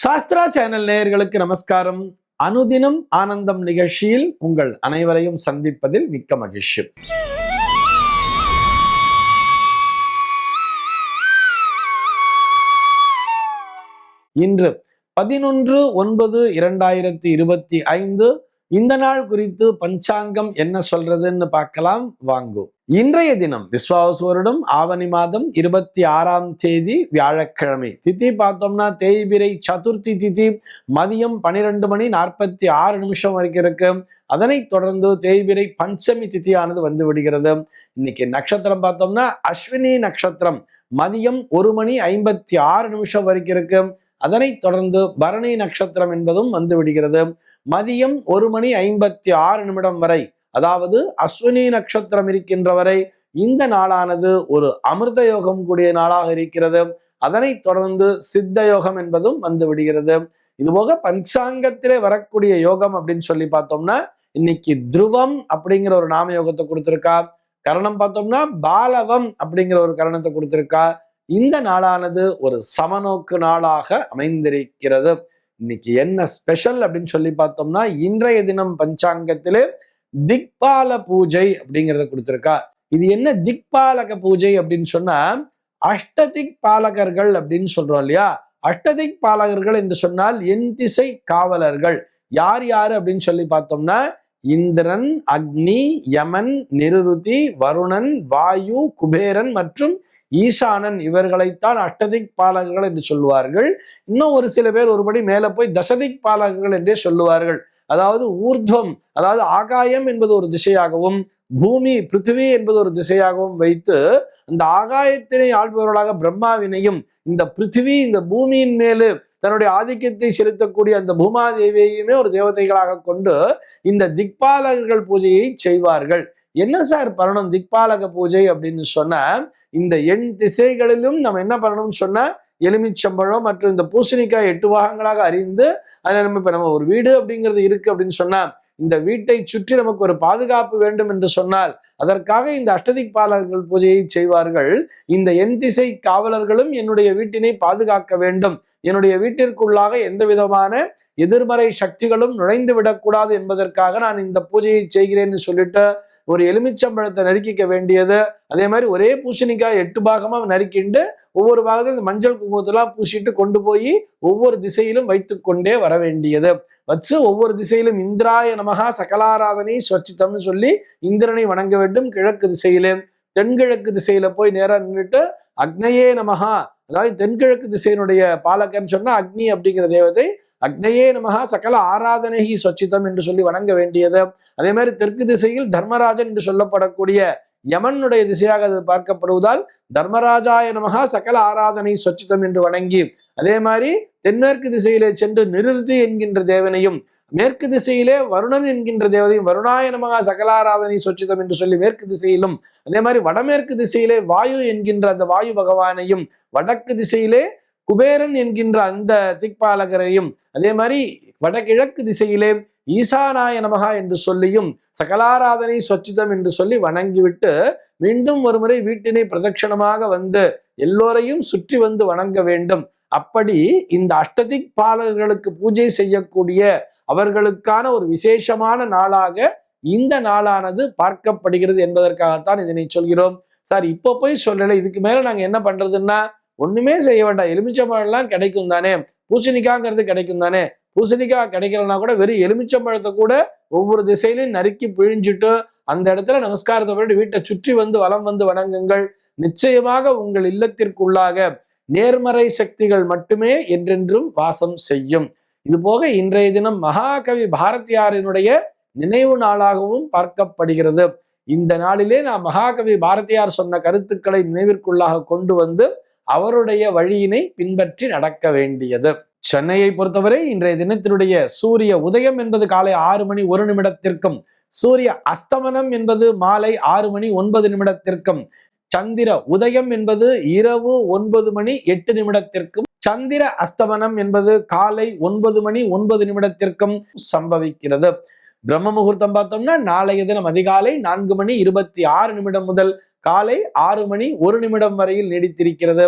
Sastra channel நேயர்களுக்கு நமஸ்காரம். அனுதினம் ஆனந்தம் நிகழ்ச்சியில் உங்கள் அனைவரையும் சந்திப்பதில் மிக்க மகிழ்ச்சி. இன்று 11/9/2025 இந்த நாள் குறித்து பஞ்சாங்கம் என்ன சொல்றதுன்னு பார்க்கலாம் வாங்கோ. இன்றைய தினம் விஸ்வாவசு வருடம் ஆவணி மாதம் 26ஆம் தேதி வியாழக்கிழமை. திதி பார்த்தோம்னா தேய்பிரை சதுர்த்தி திதி மதியம் 12:46 வரைக்கும் இருக்கு. அதனைத் தொடர்ந்து தேய்பிரை பஞ்சமி திதியானது வந்து விடுகிறது. இன்னைக்கு நட்சத்திரம் பார்த்தோம்னா அஸ்வினி நட்சத்திரம் மதியம் 1:56 வரைக்கும் இருக்கு. அதனைத் தொடர்ந்து பரணி நட்சத்திரம் என்பதும் வந்து விடுகிறது. மதியம் 1:56 வரை, அதாவது அஸ்வினி நட்சத்திரம் இருக்கின்ற வரை இந்த நாளானது ஒரு அமிர்த யோகம் கூடிய நாளாக இருக்கிறது. அதனைத் தொடர்ந்து சித்த யோகம் என்பதும் வந்து விடுகிறது. இதுபோக பஞ்சாங்கத்திலே வரக்கூடிய யோகம் அப்படின்னு சொல்லி பார்த்தோம்னா இன்னைக்கு துருவம் அப்படிங்கிற ஒரு நாம யோகத்தை கொடுத்திருக்கா. கரணம் பார்த்தோம்னா பாலவம் அப்படிங்கிற ஒரு கரணத்தை கொடுத்திருக்கா. இந்த நாளானது ஒரு சமநோக்கு நாளாக அமைந்திருக்கிறது. இன்னைக்கு என்ன ஸ்பெஷல் அப்படின்னு சொல்லி பார்த்தோம்னா இன்றைய தினம் பஞ்சாங்கத்திலே திக்பால பூஜை அப்படிங்கிறத கொடுத்திருக்கா. இது என்ன திக்பாலக பூஜை அப்படின்னு சொன்னா, அஷ்டதிக் பாலகர்கள் அப்படின்னு சொல்றோம் இல்லையா. அஷ்டதிக் பாலகர்கள் என்று சொன்னால் என் திசை காவலர்கள். யார் யாரு அப்படின்னு சொல்லி பார்த்தோம்னா இந்திரன், அக்னி, யமன், நிருருதி, வருணன், வாயு, குபேரன் மற்றும் ஈசானன், இவர்களைத்தான் அஷ்டதிக் பாலகர்கள் என்று சொல்லுவார்கள். இன்னும் ஒரு சில பேர் ஒருபடி மேல போய் தசதிக் பாலகர்கள் என்றே சொல்லுவார்கள். அதாவது ஊர்துவம், அதாவது ஆகாயம் என்பது ஒரு திசையாகவும் பூமி பிருத்திவி என்பது ஒரு திசையாகவும் வைத்து அந்த ஆகாயத்தினை ஆள்பவர்களாக பிரம்மாவினையும், இந்த பிருத்திவி இந்த பூமியின் மேலு தன்னுடைய ஆதிக்கத்தை செலுத்தக்கூடிய அந்த பூமாதேவியையுமே ஒரு தேவதைகளாக கொண்டு இந்த திக்பாலகர்கள் பூஜையை செய்வார்கள். என்ன சார் பண்ணணும் திக்பாலக பூஜை அப்படின்னு சொன்னா, இந்த எண் திசைகளிலும் நம்ம என்ன பண்ணணும்னு சொன்னா எலுமிச்சம்பழம் மற்றும் இந்த பூசணிக்காய் 8 பாகங்களாக அறிந்து அதை நம்ம ஒரு வீடு அப்படிங்கிறது இருக்கு அப்படின்னு சொன்னா இந்த வீட்டை சுற்றி நமக்கு ஒரு பாதுகாப்பு வேண்டும் என்று சொன்னால் அதற்காக இந்த அஷ்டதிக் பாலகர்கள் பூஜையை செய்வார்கள். இந்த எண் திசை காவலர்களும் என்னுடைய வீட்டினை பாதுகாக்க வேண்டும், என்னுடைய வீட்டிற்குள்ளாக எந்த விதமான எதிர்மறை சக்திகளும் நுழைந்து விடக்கூடாது என்பதற்காக நான் இந்த பூஜையை செய்கிறேன்னு சொல்லிட்டு ஒரு எலுமிச்சம்பழத்தை நறுக்கிக்க வேண்டியது. அதே மாதிரி ஒரே பூசணிக்காய் 8 பாகமா நறுக்கிண்டு ஒவ்வொரு பாகத்திலும் இந்த மஞ்சள் குங்குமத்தெல்லாம் பூசிட்டு கொண்டு போய் ஒவ்வொரு திசையிலும் வைத்து கொண்டே வர வேண்டியது. வச்சு ஒவ்வொரு திசையிலும் இந்திராய நமகா சகலாராதனை ஸ்வச்சிதம்னு சொல்லி இந்திரனை வணங்க வேண்டும். கிழக்கு திசையிலே தென்கிழக்கு திசையில போய் நேரா நின்றுட்டு அக்னையே நமகா, அதாவது தென்கிழக்கு திசையினுடைய பாலகன் சொன்னா அக்னி அப்படிங்கிற தேவதை, அக்னையே நமகா சகல ஆராதனை ஸ்வச்சிதம் என்று சொல்லி வணங்க வேண்டியது. அதே மாதிரி தெற்கு திசையில் தர்மராஜன் என்று சொல்லப்படக்கூடிய யமனுடைய திசையாக அது பார்க்கப்படுவதால் தர்மராஜாய நமகா சகல ஆராதனை சொச்சிதம் என்று வணங்கி, அதே மாதிரி தென்மேற்கு திசையிலே சென்று நிருதி என்கின்ற தேவனையும், மேற்கு திசையிலே வருணன் என்கின்ற தேவதையும் வருணாய நமகா சகலாராதனை சொச்சிதம் என்று சொல்லி மேற்கு திசையிலும், அதே மாதிரி வடமேற்கு திசையிலே வாயு என்கின்ற அந்த வாயு பகவானையும், வடக்கு திசையிலே குபேரன் என்கின்ற அந்த திக்பாலகரையும், அதே மாதிரி வடகிழக்கு திசையிலே ஈசானாய நமகா என்று சொல்லியும் சகலாராதனை ஸ்வச்சிதம் என்று சொல்லி வணங்கிவிட்டு மீண்டும் ஒருமுறை வீட்டினை பிரதட்சணமாக வந்து எல்லோரையும் சுற்றி வந்து வணங்க வேண்டும். அப்படி இந்த அஷ்டதிக் பாலகர்களுக்கு பூஜை செய்யக்கூடிய அவர்களுக்கான ஒரு விசேஷமான நாளாக இந்த நாளானது பார்க்கப்படுகிறது என்பதற்காகத்தான் இதனை சொல்கிறோம். சார் இப்ப போய் சொல்லல, இதுக்கு மேல நாங்க என்ன பண்றதுன்னா ஒண்ணுமே செய்ய வேண்டாம். எலுமிச்சம்பழம்லாம் கிடைக்கும் தானே, பூசணிக்காங்கிறது கிடைக்கும் தானே. பூசணிக்காய் கிடைக்கலன்னா கூட வெறும் எலுமிச்சம்பழத்தை கூட ஒவ்வொரு திசையிலையும் நறுக்கி பிழிஞ்சிட்டு அந்த இடத்துல நமஸ்காரத்தை பண்ணிட்டு வீட்டை சுற்றி வந்து வலம் வந்து வணங்குங்கள். நிச்சயமாக உங்கள் இல்லத்திற்குள்ளாக நேர்மறை சக்திகள் மட்டுமே என்றென்றும் வாசம் செய்யும். இது போக இன்றைய தினம் மகாகவி பாரதியாரினுடைய நினைவு நாளாகவும் பார்க்கப்படுகிறது. இந்த நாளிலே நாம் மகாகவி பாரதியார் சொன்ன கருத்துக்களை நினைவிற்குள்ளாக கொண்டு வந்து அவருடைய வழியினை பின்பற்றி நடக்க வேண்டியது. சென்னையை பொறுத்தவரை இன்றைய தினத்தினுடைய சூரிய உதயம் என்பது காலை 6:01 சூரிய அஸ்தமனம் என்பது மாலை 6:09 சந்திர உதயம் என்பது இரவு 9:08 சந்திர அஸ்தமனம் என்பது காலை 9:09 சம்பவிக்கிறது. பிரம்ம முகூர்த்தம் பார்த்தோம்னா நாளைய தினம் அதிகாலை 4:26 முதல் காலை 6:01 வரையில் நீடித்திருக்கிறது.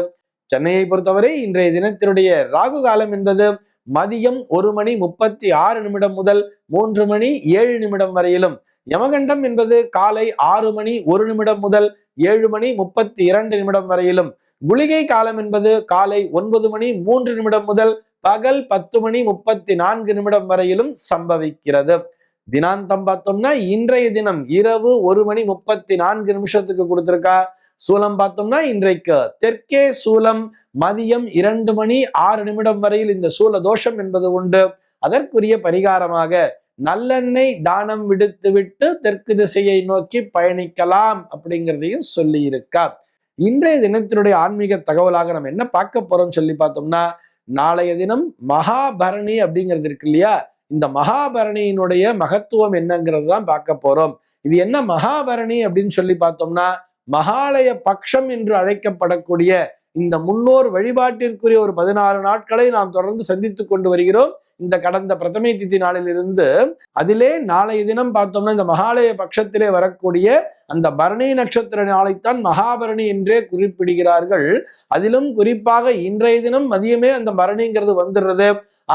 சென்னையை பொறுத்தவரை இன்றைய தினத்தினுடைய ராகு காலம் என்பது மதியம் 1:36 முதல் 3:07 வரையிலும், யமகண்டம் என்பது காலை 6:01 முதல் 7:32 வரையிலும், குளிகை காலம் என்பது காலை 9:03 முதல் பகல் 10:34 வரையிலும் சம்பவிக்கிறது. தினாந்தம் பார்த்தோம்னா இன்றைய தினம் இரவு 1:34 கொடுத்திருக்கா. சூலம் பார்த்தோம்னா இன்றைக்கு தெற்கே சூலம், மதியம் 2:06 வரையில் இந்த சூல தோஷம் என்பது உண்டு. அதற்குரிய பரிகாரமாக நல்லெண்ணெய் தானம் விடுத்துவிட்டு தெற்கு திசையை நோக்கி பயணிக்கலாம் அப்படிங்கிறதையும் சொல்லி இருக்கா. இன்றைய தினத்தினுடைய ஆன்மீக தகவலாக நம்ம என்ன பார்க்க போறோம் சொல்லி பார்த்தோம்னா, நாளைய தினம் மகாபரணி அப்படிங்கிறது இருக்கு இல்லையா, இந்த மகாபரணியினுடைய மகத்துவம் என்னங்கிறது தான் பார்க்க போறோம். இது என்ன மகாபரணி அப்படின்னு சொல்லி பார்த்தோம்னா, மகாலய பட்சம் என்று அழைக்கப்படக்கூடிய இந்த முன்னோர் வழிபாட்டிற்குரிய ஒரு 16 நாட்களை நாம் தொடர்ந்து சந்தித்துக் கொண்டு வருகிறோம். இந்த கடந்த பிரதமை திதி நாளிலிருந்து அதிலே நாளைய தினம் பார்த்தோம்னா இந்த மகாலய பட்சத்திலே வரக்கூடிய அந்த பரணி நட்சத்திர நாளைத்தான் மகாபரணி என்றே குறிப்பிடுகிறார்கள். அதிலும் குறிப்பாக இன்றைய தினம் மதியமே அந்த பரணிங்கிறது வந்துடுறது.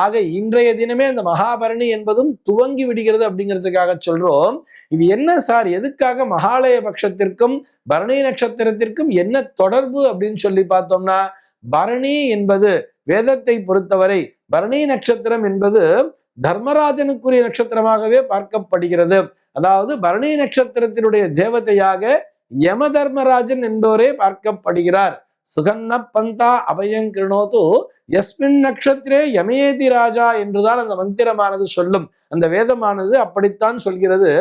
ஆக இன்றைய தினமே அந்த மகாபரணி என்பதும் துவங்கி விடுகிறது அப்படிங்கிறதுக்காக சொல்றோம். இது என்ன சார், எதுக்காக மகாலய பட்சத்திற்கும் பரணி நட்சத்திரத்திற்கும் என்ன தொடர்பு அப்படின்னு சொல்லி பார்த்தோம்னா, பரணி என்பது வேதத்தை பொறுத்தவரை பரணி நட்சத்திரம் என்பது தர்மராஜனுக்குரிய நட்சத்திரமாகவே பார்க்கப்படுகிறது. அதாவது பரணி நட்சத்திரத்தினுடைய தேவதையாக யம தர்மராஜன் என்பவரே பார்க்கப்படுகிறார். சுகன்ன பந்தா அபயங்கிருணோது யஸ்மின் நட்சத்திரே யமேதி ராஜா என்றுதான் அந்த மந்திரமானது சொல்லும். அந்த வேதமானது அப்படித்தான் சொல்கிறது.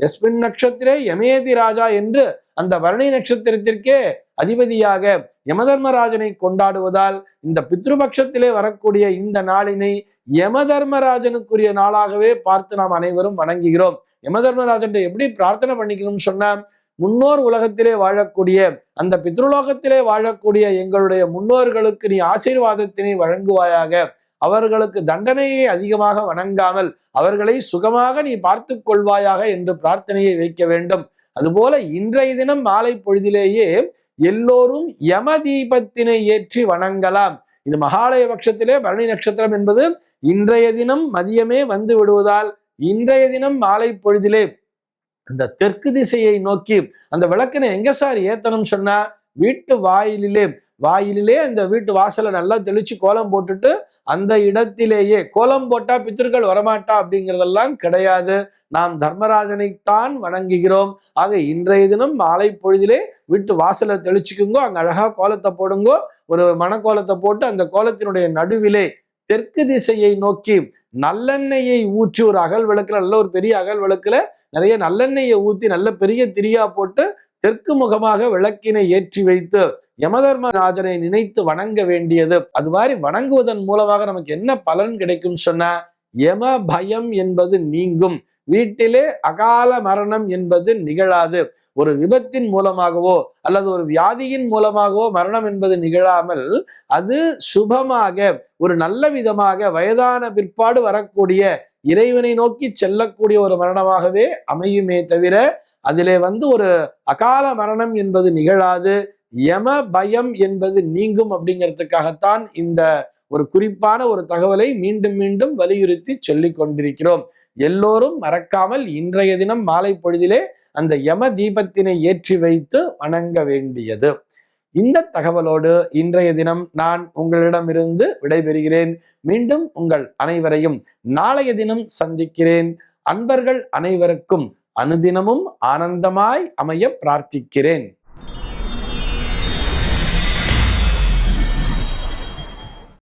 யஸ்மின் நட்சத்திரே யமேதி ராஜா என்று அந்த பரணி நட்சத்திரத்திற்கே அதிபதியாக யமதர்மராஜனை கொண்டாடுவதால் இந்த பித்ருபக்ஷத்திலே வரக்கூடிய இந்த நாளினை யமதர்மராஜனுக்குரிய நாளாகவே பார்த்து நாம் அனைவரும் வணங்குகிறோம். யமதர்மராஜன் எப்படி பிரார்த்தனை பண்ணிக்கணும்னு சொன்னா, முன்னோர் உலகத்திலே வாழக்கூடிய அந்த பித்ருலோகத்திலே வாழக்கூடிய எங்களுடைய முன்னோர்களுக்கு நீ ஆசீர்வாதத்தினை வழங்குவாயாக, அவர்களுக்கு தண்டனையை அதிகமாக வணங்காமல் அவர்களை சுகமாக நீ பார்த்து கொள்வாயாக என்று பிரார்த்தனையை வைக்க வேண்டும். அதுபோல இன்றைய தினம் மாலை பொழுதிலேயே எல்லோரும் யம தீபத்தினை ஏற்றி வணங்கலாம். இது மகாலய பட்சத்திலே பரணி நட்சத்திரம் என்பது இன்றைய தினம் மதியமே வந்து விடுவதால் இன்றைய தினம் மாலை பொழுதிலே அந்த தெற்கு திசையை நோக்கி அந்த விளக்கினை எங்க சார் ஏத்தணும் சொன்னா, வீட்டு வாயிலே அந்த வீட்டு வாசலை நல்லா தெளிச்சு கோலம் போட்டுட்டு அந்த இடத்திலேயே, கோலம் போட்டா பித்திருக்கள் வரமாட்டா அப்படிங்கிறதெல்லாம் கிடையாது. நாம் தர்மராஜனைத்தான் வணங்குகிறோம். ஆக இன்றைய தினம் மாலை பொழுதிலே வீட்டு வாசலை தெளிச்சுக்குங்கோ, அங்க அழகா கோலத்தை போடுங்கோ. ஒரு மணக்கோலத்தை போட்டு அந்த கோலத்தினுடைய நடுவிலே தெற்கு திசையை நோக்கி நல்லெண்ணெயை ஊற்றி, ஒரு அகல் விளக்குல, நல்ல ஒரு பெரிய அகல் விளக்குல நிறைய நல்லெண்ணெயை ஊற்றி நல்ல பெரிய திரியா போட்டு தெற்கு முகமாக விளக்கினை ஏற்றி வைத்து யமதர்மராஜனை நினைத்து வணங்க வேண்டியது. அது மாதிரி வணங்குவதன் மூலமாக நமக்கு என்ன பலன் கிடைக்கும் சொன்னா, யம பயம் என்பது நீங்கும். வீட்டிலே அகால மரணம் என்பது நிகழாது. ஒரு விபத்தின் மூலமாகவோ அல்லது ஒரு வியாதியின் மூலமாகவோ மரணம் என்பது நிகழாமல் அது சுபமாக ஒரு நல்ல விதமாக வயதான பிற்பாடு வரக்கூடிய இறைவனை நோக்கி செல்லக்கூடிய ஒரு மரணமாகவே அமையுமே தவிர அதிலே ஒரு அகால மரணம் என்பது நிகழாது. யம பயம் என்பது நீங்கும் அப்படிங்கிறதுக்காகத்தான் இந்த ஒரு குறிப்பான ஒரு தகவலை மீண்டும் மீண்டும் வலியுறுத்தி சொல்லிக் கொண்டிருக்கிறோம். எல்லோரும் மறக்காமல் இன்றைய தினம் மாலை பொழுதிலே அந்த யம தீபத்தினை ஏற்றி வைத்து வணங்க வேண்டியது. இந்த தகவலோடு இன்றைய தினம் நான் உங்களிடமிருந்து விடைபெறுகிறேன். மீண்டும் உங்கள் அனைவரையும் நாளைய தினம் சந்திக்கிறேன். அன்பர்கள் அனைவருக்கும் அனுதினமும் ஆனந்தமாய் அமைய பிரார்த்திக்கிறேன்.